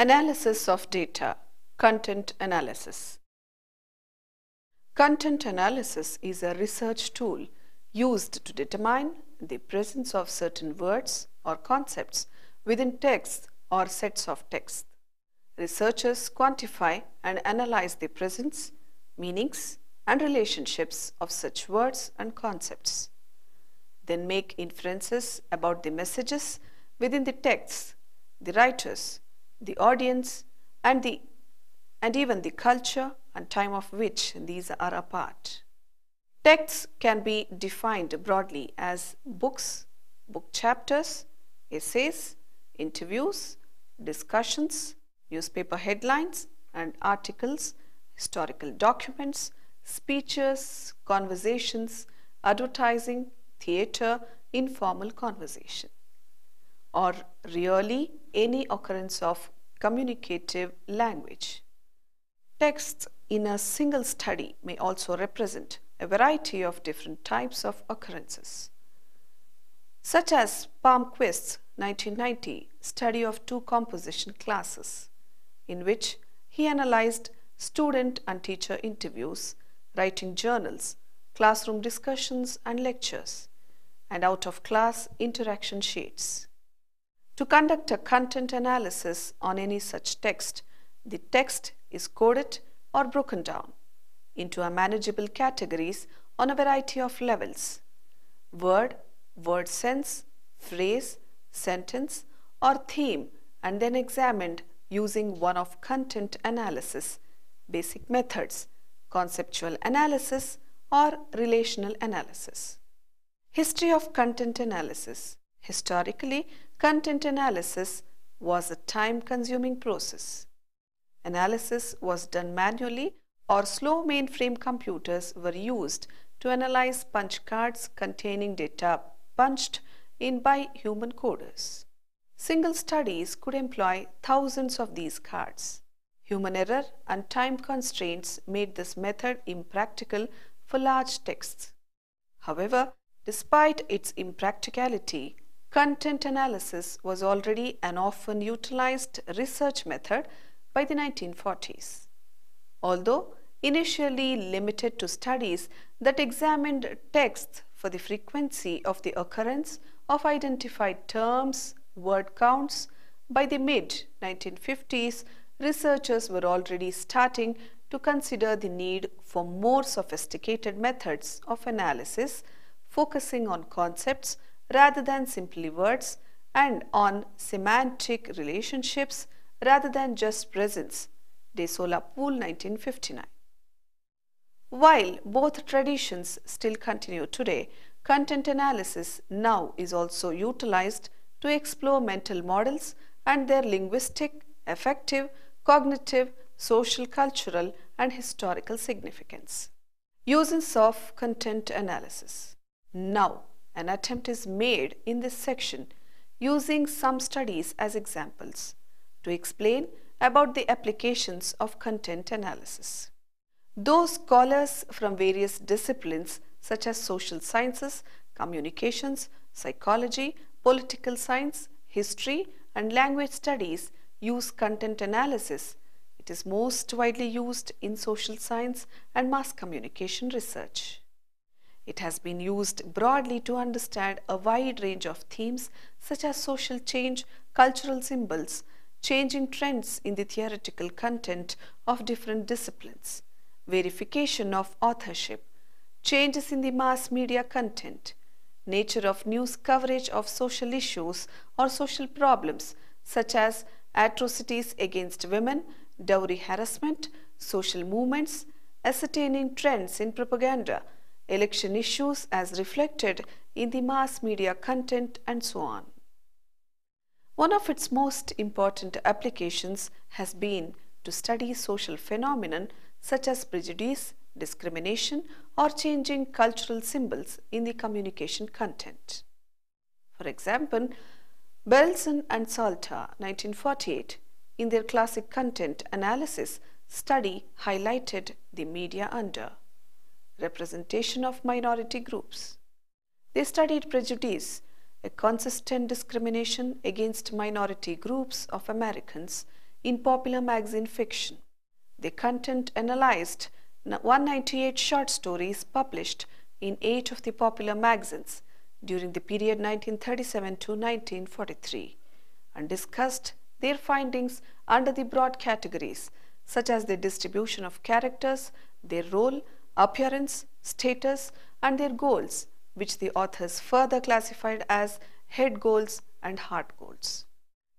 Analysis of data, content analysis. Content analysis is a research tool used to determine the presence of certain words or concepts within texts or sets of text. Researchers quantify and analyze the presence, meanings, and relationships of such words and concepts, then make inferences about the messages within the texts, the writers, the audience, and even the culture and time of which these are a part. Texts can be defined broadly as books, book chapters, essays, interviews, discussions, newspaper headlines and articles, historical documents, speeches, conversations, advertising, theatre, informal conversation, or really any occurrence of communicative language. Texts in a single study may also represent a variety of different types of occurrences, such as Palmquist's 1990 study of two composition classes, in which he analyzed student and teacher interviews, writing journals, classroom discussions and lectures, and out-of-class interaction sheets. To conduct a content analysis on any such text, the text is coded or broken down into manageable categories on a variety of levels: word, word sense, phrase, sentence, or theme, and then examined using one of content analysis basic methods: conceptual analysis or relational analysis. History of content analysis. Historically, content analysis was a time-consuming process. Analysis was done manually, or slow mainframe computers were used to analyze punch cards containing data punched in by human coders. Single studies could employ thousands of these cards. Human error and time constraints made this method impractical for large texts. However, despite its impracticality, content analysis was already an often utilized research method by the 1940s. Although initially limited to studies that examined texts for the frequency of the occurrence of identified terms, word counts, by the mid-1950s, researchers were already starting to consider the need for more sophisticated methods of analysis, focusing on concepts rather than simply words, and on semantic relationships rather than just presence. De Sola Pool, 1959. While both traditions still continue today, content analysis now is also utilized to explore mental models and their linguistic, affective, cognitive, social, cultural, and historical significance. Uses of content analysis. Now, an attempt is made in this section using some studies as examples to explain about the applications of content analysis. Those scholars from various disciplines such as social sciences, communications, psychology, political science, history, and language studies use content analysis. It is most widely used in social science and mass communication research. It has been used broadly to understand a wide range of themes such as social change, cultural symbols, changing trends in the theoretical content of different disciplines, verification of authorship, changes in the mass media content, nature of news coverage of social issues or social problems such as atrocities against women, dowry harassment, social movements, ascertaining trends in propaganda, election issues as reflected in the mass media content, and so on. One of its most important applications has been to study social phenomena such as prejudice, discrimination, or changing cultural symbols in the communication content. For example, Belson and Salter, 1948, in their classic content analysis study highlighted the media under representation of minority groups. They studied prejudice, a consistent discrimination against minority groups of Americans in popular magazine fiction. The content analyzed 198 short stories published in 8 of the popular magazines during the period 1937 to 1943 and discussed their findings under the broad categories such as the distribution of characters, their role, appearance, status, and their goals, which the authors further classified as head goals and heart goals.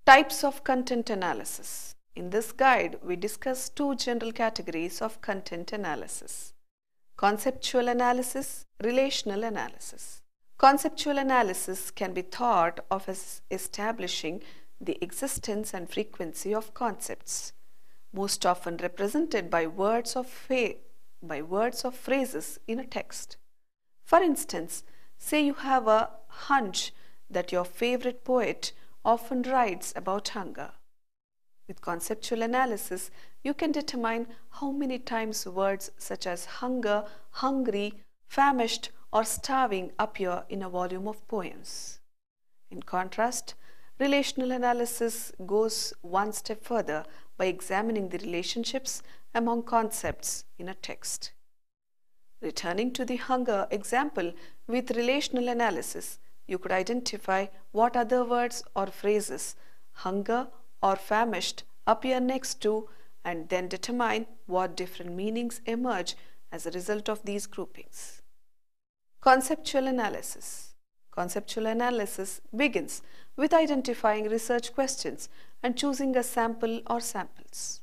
Types of content analysis. In this guide, we discuss 2 general categories of content analysis: conceptual analysis, relational analysis. Conceptual analysis can be thought of as establishing the existence and frequency of concepts, most often represented by words or phrases in a text. For instance, say you have a hunch that your favorite poet often writes about hunger. With conceptual analysis, you can determine how many times words such as hunger, hungry, famished, or starving appear in a volume of poems. In contrast, relational analysis goes one step further by examining the relationships among concepts in a text. Returning to the hunger example, with relational analysis, you could identify what other words or phrases, hunger or famished, appear next to, and then determine what different meanings emerge as a result of these groupings. Conceptual analysis. Conceptual analysis begins with identifying research questions and choosing a sample or samples.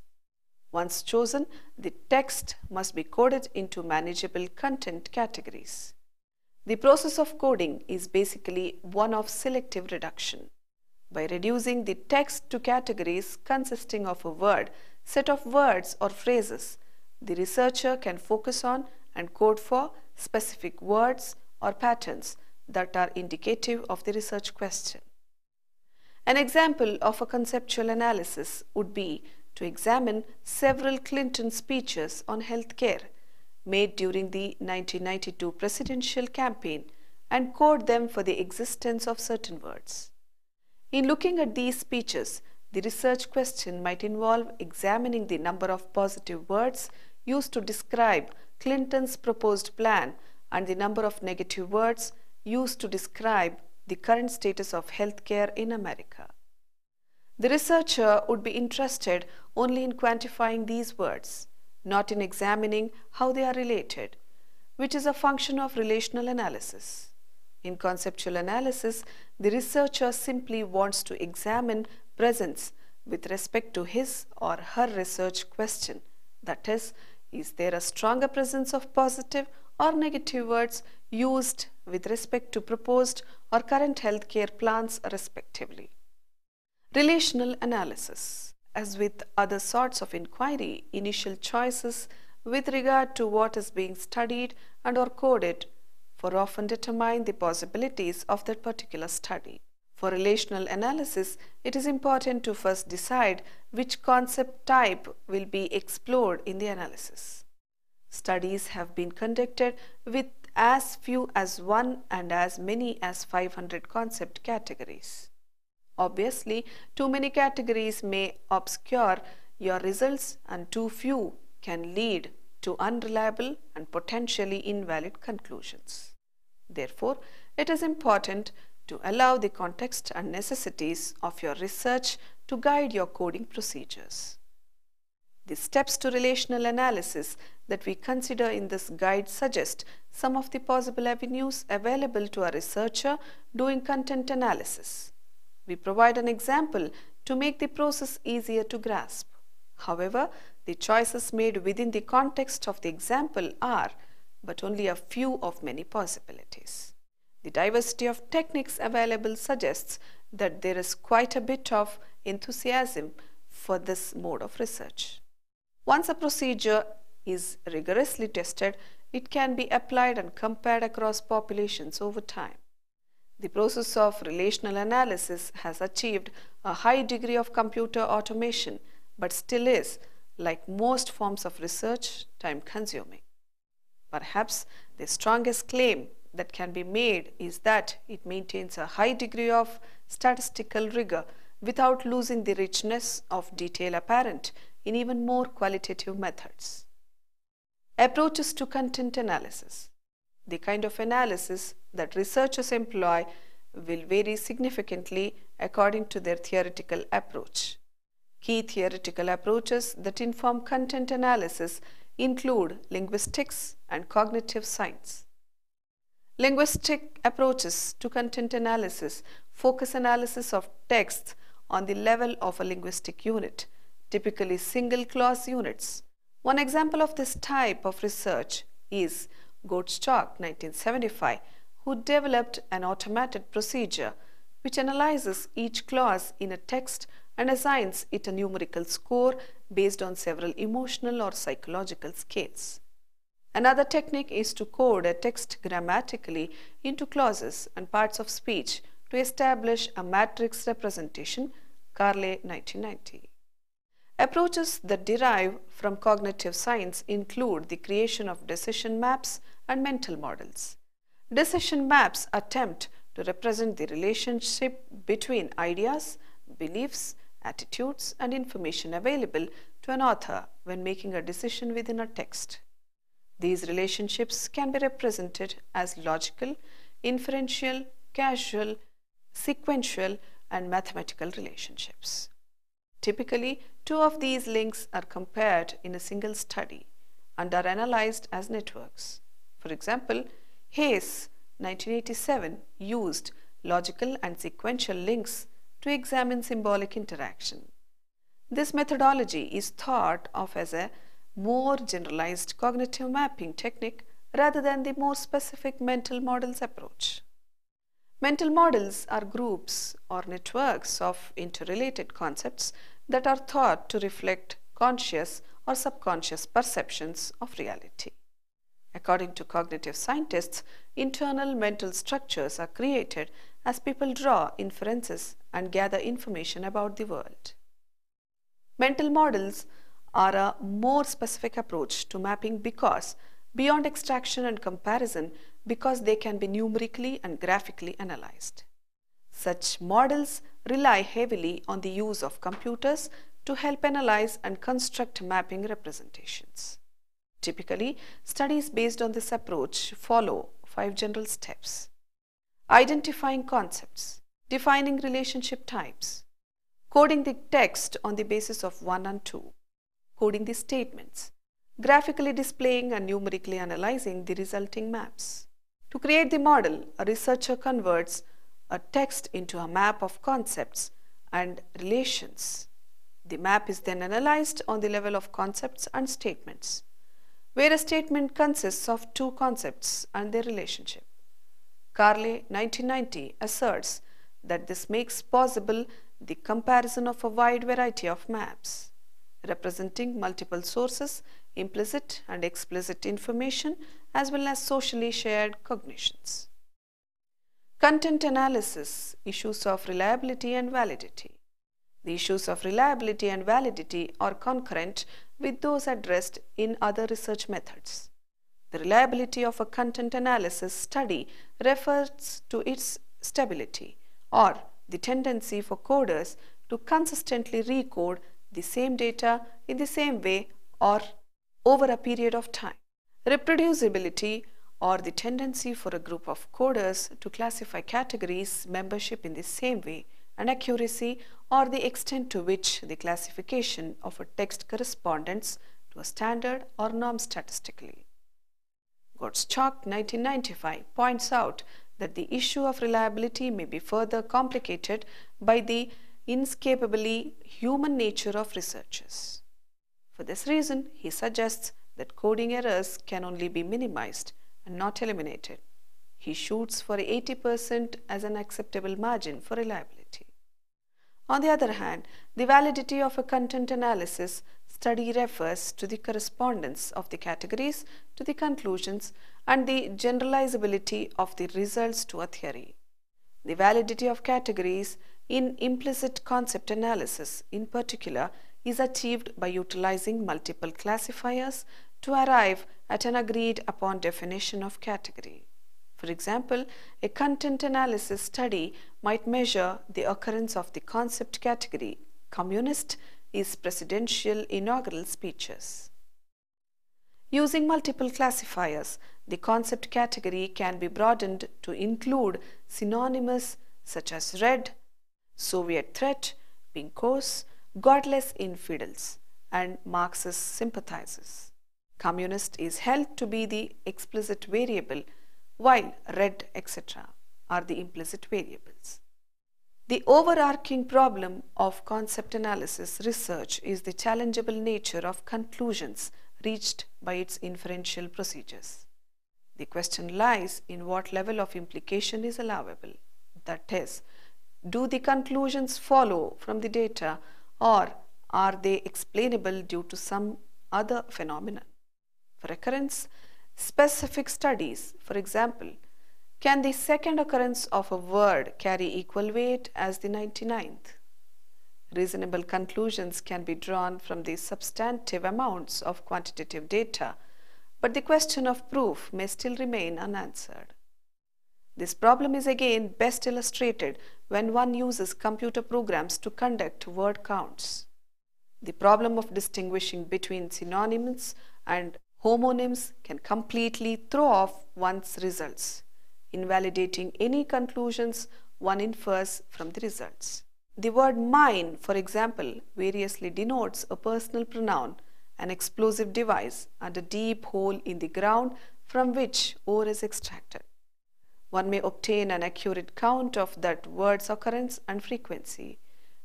Once chosen, the text must be coded into manageable content categories. The process of coding is basically one of selective reduction. By reducing the text to categories consisting of a word, set of words or phrases, the researcher can focus on and code for specific words or patterns that are indicative of the research question. An example of a conceptual analysis would be to examine several Clinton speeches on healthcare made during the 1992 presidential campaign and code them for the existence of certain words. In looking at these speeches, the research question might involve examining the number of positive words used to describe Clinton's proposed plan and the number of negative words used to describe the current status of healthcare in America. The researcher would be interested only in quantifying these words, not in examining how they are related, which is a function of relational analysis. In conceptual analysis, the researcher simply wants to examine presence with respect to his or her research question. That is there a stronger presence of positive or negative words used with respect to proposed or current healthcare plans respectively? Relational analysis. As with other sorts of inquiry, initial choices with regard to what is being studied and or coded for often determine the possibilities of that particular study. For relational analysis, it is important to first decide which concept type will be explored in the analysis. Studies have been conducted with as few as 1 and as many as 500 concept categories. Obviously, too many categories may obscure your results and too few can lead to unreliable and potentially invalid conclusions. Therefore, it is important to allow the context and necessities of your research to guide your coding procedures. The steps to relational analysis that we consider in this guide suggest some of the possible avenues available to a researcher doing content analysis. We provide an example to make the process easier to grasp. However, the choices made within the context of the example are but only a few of many possibilities. The diversity of techniques available suggests that there is quite a bit of enthusiasm for this mode of research. Once a procedure is rigorously tested, it can be applied and compared across populations over time. The process of relational analysis has achieved a high degree of computer automation, but still is, like most forms of research, time-consuming. Perhaps the strongest claim that can be made is that it maintains a high degree of statistical rigor without losing the richness of detail apparent in even more qualitative methods. Approaches to content analysis. The kind of analysis that researchers employ will vary significantly according to their theoretical approach. Key theoretical approaches that inform content analysis include linguistics and cognitive science. Linguistic approaches to content analysis focus analysis of texts on the level of a linguistic unit, typically single clause units. One example of this type of research is Gottschalk, 1975, who developed an automated procedure which analyzes each clause in a text and assigns it a numerical score based on several emotional or psychological scales. Another technique is to code a text grammatically into clauses and parts of speech to establish a matrix representation, Carle, 1990. Approaches that derive from cognitive science include the creation of decision maps and mental models. Decision maps attempt to represent the relationship between ideas, beliefs, attitudes, and information available to an author when making a decision within a text. These relationships can be represented as logical, inferential, causal, sequential, and mathematical relationships. Typically, two of these links are compared in a single study and are analyzed as networks. For example, Hayes, 1987, used logical and sequential links to examine symbolic interaction. This methodology is thought of as a more generalized cognitive mapping technique rather than the more specific mental models approach. Mental models are groups or networks of interrelated concepts that are thought to reflect conscious or subconscious perceptions of reality. According to cognitive scientists, internal mental structures are created as people draw inferences and gather information about the world. Mental models are a more specific approach to mapping because beyond extraction and comparison, because they can be numerically and graphically analyzed. Such models rely heavily on the use of computers to help analyze and construct mapping representations. Typically, studies based on this approach follow 5 general steps: identifying concepts, defining relationship types, coding the text on the basis of 1 and 2, coding the statements, graphically displaying and numerically analyzing the resulting maps. To create the model, a researcher converts a text into a map of concepts and relations. The map is then analyzed on the level of concepts and statements, where a statement consists of 2 concepts and their relationship. Carle, 1990, asserts that this makes possible the comparison of a wide variety of maps, representing multiple sources, implicit and explicit information, as well as socially shared cognitions. Content analysis, issues of reliability and validity. The issues of reliability and validity are concurrent with those addressed in other research methods. The reliability of a content analysis study refers to its stability, or the tendency for coders to consistently recode the same data in the same way or over a period of time. Reproducibility, or the tendency for a group of coders to classify categories membership in the same way, and accuracy, or the extent to which the classification of a text corresponds to a standard or norm statistically. Gottschalk, 1995, points out that the issue of reliability may be further complicated by the inescapably human nature of researchers. For this reason, he suggests that coding errors can only be minimized and not eliminated. He shoots for 80% as an acceptable margin for reliability. On the other hand, the validity of a content analysis study refers to the correspondence of the categories to the conclusions and the generalizability of the results to a theory. The validity of categories in implicit concept analysis, in particular, is achieved by utilizing multiple classifiers to arrive at an agreed upon definition of category. For example, a content analysis study might measure the occurrence of the concept category "communist" is presidential inaugural speeches. Using multiple classifiers, the concept category can be broadened to include synonyms such as red, Soviet threat, pinkos, godless infidels, and Marxist sympathizers. Communist is held to be the explicit variable, while red, etc. are the implicit variables. The overarching problem of concept analysis research is the challengeable nature of conclusions reached by its inferential procedures. The question lies in what level of implication is allowable. That is, do the conclusions follow from the data, or are they explainable due to some other phenomenon? For occurrence specific studies, for example, can the second occurrence of a word carry equal weight as the 99th? Reasonable conclusions can be drawn from the substantive amounts of quantitative data, but the question of proof may still remain unanswered. This problem is again best illustrated when one uses computer programs to conduct word counts. The problem of distinguishing between synonyms and homonyms can completely throw off one's results, invalidating any conclusions one infers from the results. The word mine, for example, variously denotes a personal pronoun, an explosive device, and a deep hole in the ground from which ore is extracted. One may obtain an accurate count of that word's occurrence and frequency,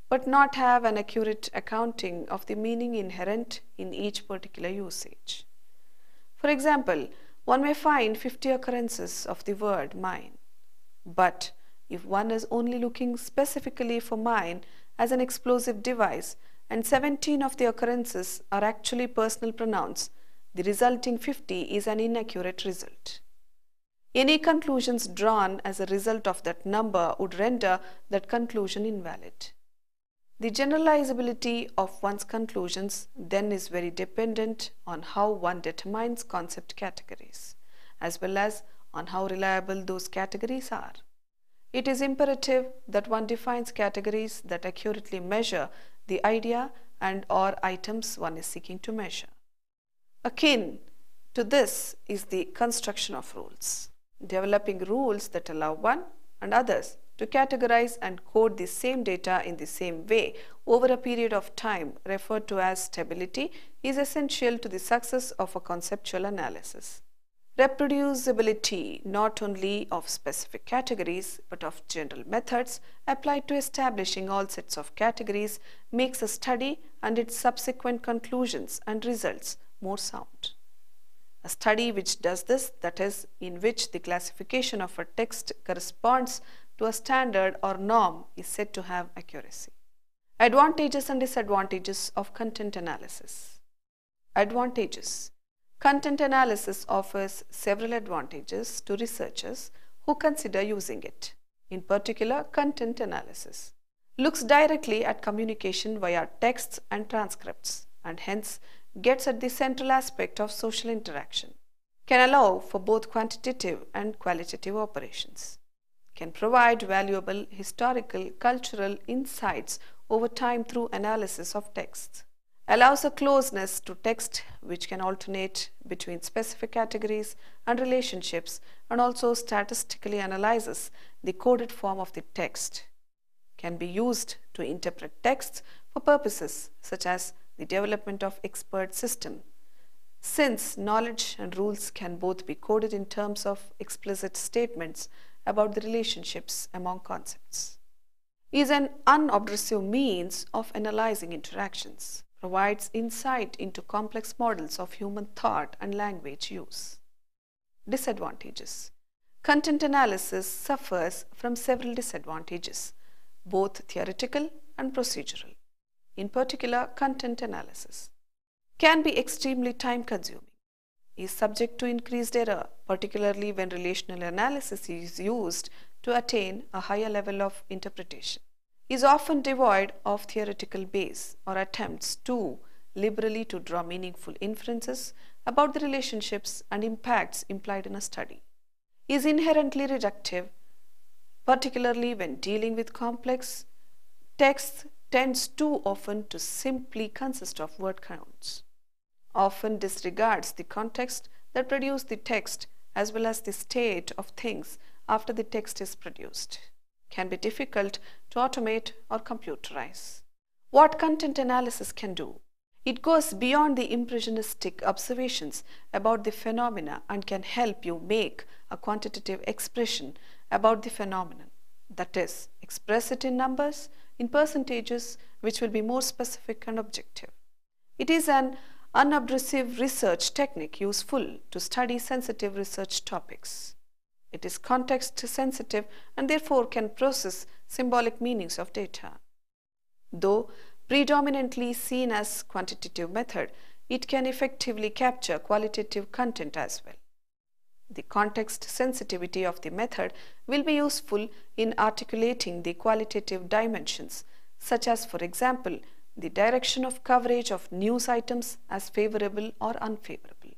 but not have an accurate accounting of the meaning inherent in each particular usage. For example, one may find 50 occurrences of the word mine, but if one is only looking specifically for mine as an explosive device and 17 of the occurrences are actually personal pronouns, the resulting 50 is an inaccurate result. Any conclusions drawn as a result of that number would render that conclusion invalid. The generalizability of one's conclusions then is very dependent on how one determines concept categories, as well as on how reliable those categories are. It is imperative that one defines categories that accurately measure the idea and/or items one is seeking to measure. Akin to this is the construction of rules. Developing rules that allow one and others to categorize and code the same data in the same way over a period of time, referred to as stability, is essential to the success of a conceptual analysis. Reproducibility not only of specific categories but of general methods applied to establishing all sets of categories makes a study and its subsequent conclusions and results more sound. A study which does this, that is, in which the classification of a text corresponds to a standard or norm, is said to have accuracy. Advantages and disadvantages of content analysis. Advantages. Content analysis offers several advantages to researchers who consider using it. In particular, content analysis looks directly at communication via texts and transcripts, and hence gets at the central aspect of social interaction, can allow for both quantitative and qualitative operations, can provide valuable historical, cultural insights over time through analysis of texts, allows a closeness to text which can alternate between specific categories and relationships, and also statistically analyzes the coded form of the text, can be used to interpret texts for purposes such as the development of expert system, since knowledge and rules can both be coded in terms of explicit statements about the relationships among concepts, is an unobtrusive means of analyzing interactions, provides insight into complex models of human thought and language use. Disadvantages. Content analysis suffers from several disadvantages, both theoretical and procedural. In particular, content analysis can be extremely time-consuming, is subject to increased error, particularly when relational analysis is used to attain a higher level of interpretation, is often devoid of theoretical base or attempts to liberally to draw meaningful inferences about the relationships and impacts implied in a study, is inherently reductive, particularly when dealing with complex texts tends too often to simply consist of word counts, often disregards the context that produced the text as well as the state of things after the text is produced, can be difficult to automate or computerize. What content analysis can do? It goes beyond the impressionistic observations about the phenomena and can help you make a quantitative expression about the phenomenon. That is, express it in numbers, in percentages, which will be more specific and objective. It is an unobtrusive research technique useful to study sensitive research topics. It is context sensitive and therefore can process symbolic meanings of data. Though predominantly seen as quantitative method, it can effectively capture qualitative content as well. The context sensitivity of the method will be useful in articulating the qualitative dimensions, such as, for example, the direction of coverage of news items as favorable or unfavorable.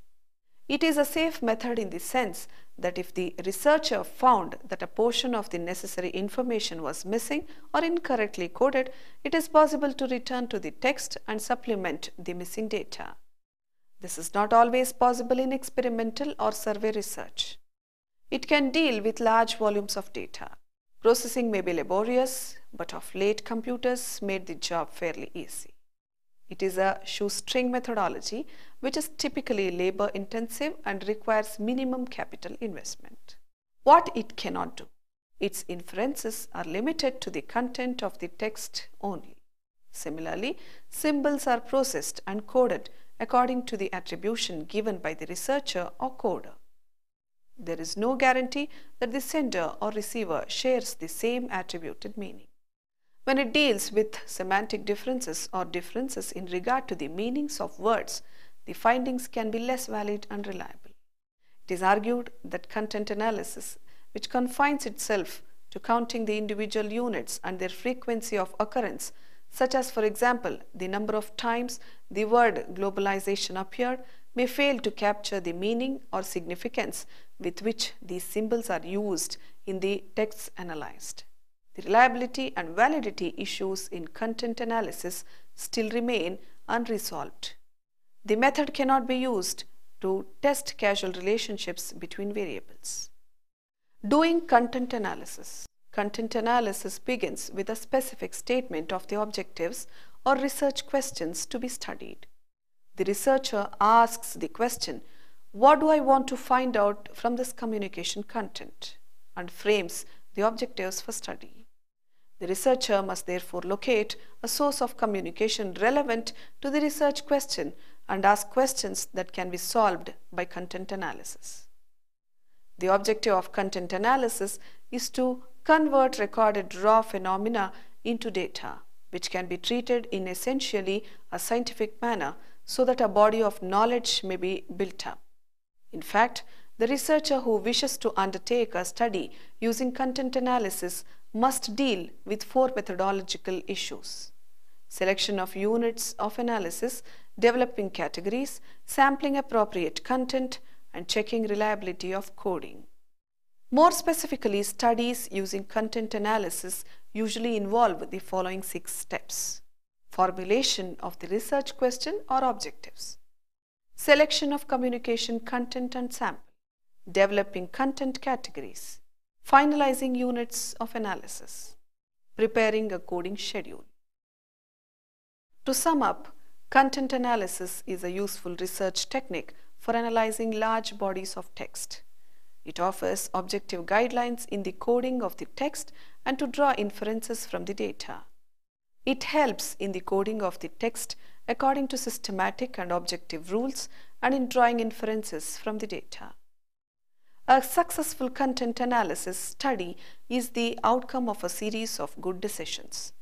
It is a safe method in the sense that if the researcher found that a portion of the necessary information was missing or incorrectly coded, it is possible to return to the text and supplement the missing data. This is not always possible in experimental or survey research. It can deal with large volumes of data. Processing may be laborious, but of late computers made the job fairly easy. It is a shoestring methodology which is typically labor intensive and requires minimum capital investment. What it cannot do? Its inferences are limited to the content of the text only. Similarly, symbols are processed and coded according to the attribution given by the researcher or coder. There is no guarantee that the sender or receiver shares the same attributed meaning. When it deals with semantic differences or differences in regard to the meanings of words, the findings can be less valid and reliable. It is argued that content analysis, which confines itself to counting the individual units and their frequency of occurrence, such as, for example, the number of times the word globalization appeared, may fail to capture the meaning or significance with which these symbols are used in the texts analyzed. The reliability and validity issues in content analysis still remain unresolved. The method cannot be used to test causal relationships between variables. Doing content analysis. Content analysis begins with a specific statement of the objectives or research questions to be studied. The researcher asks the question, "What do I want to find out from this communication content?" and frames the objectives for study. The researcher must therefore locate a source of communication relevant to the research question and ask questions that can be solved by content analysis. The objective of content analysis is to convert recorded raw phenomena into data, which can be treated in essentially a scientific manner so that a body of knowledge may be built up. In fact, the researcher who wishes to undertake a study using content analysis must deal with 4 methodological issues: selection of units of analysis, developing categories, sampling appropriate content, and checking reliability of coding. More specifically, studies using content analysis usually involve the following 6 steps: formulation of the research question or objectives, selection of communication content and sample, developing content categories, finalizing units of analysis, preparing a coding schedule. To sum up, content analysis is a useful research technique for analyzing large bodies of text. It offers objective guidelines in the coding of the text and to draw inferences from the data. It helps in the coding of the text according to systematic and objective rules and in drawing inferences from the data. A successful content analysis study is the outcome of a series of good decisions.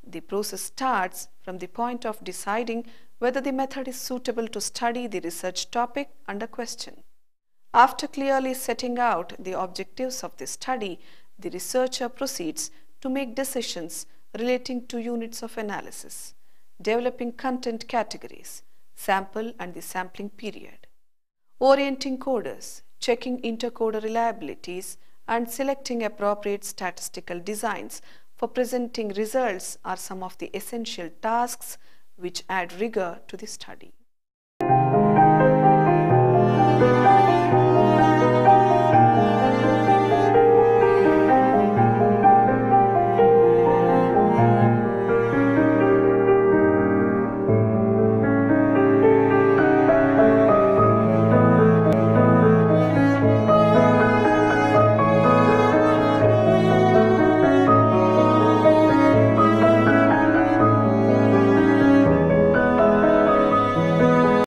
The process starts from the point of deciding whether the method is suitable to study the research topic under question. After clearly setting out the objectives of the study, the researcher proceeds to make decisions relating to units of analysis, developing content categories, sample and the sampling period, orienting coders, checking intercoder reliabilities, and selecting appropriate statistical designs for presenting results are some of the essential tasks which add rigor to the study.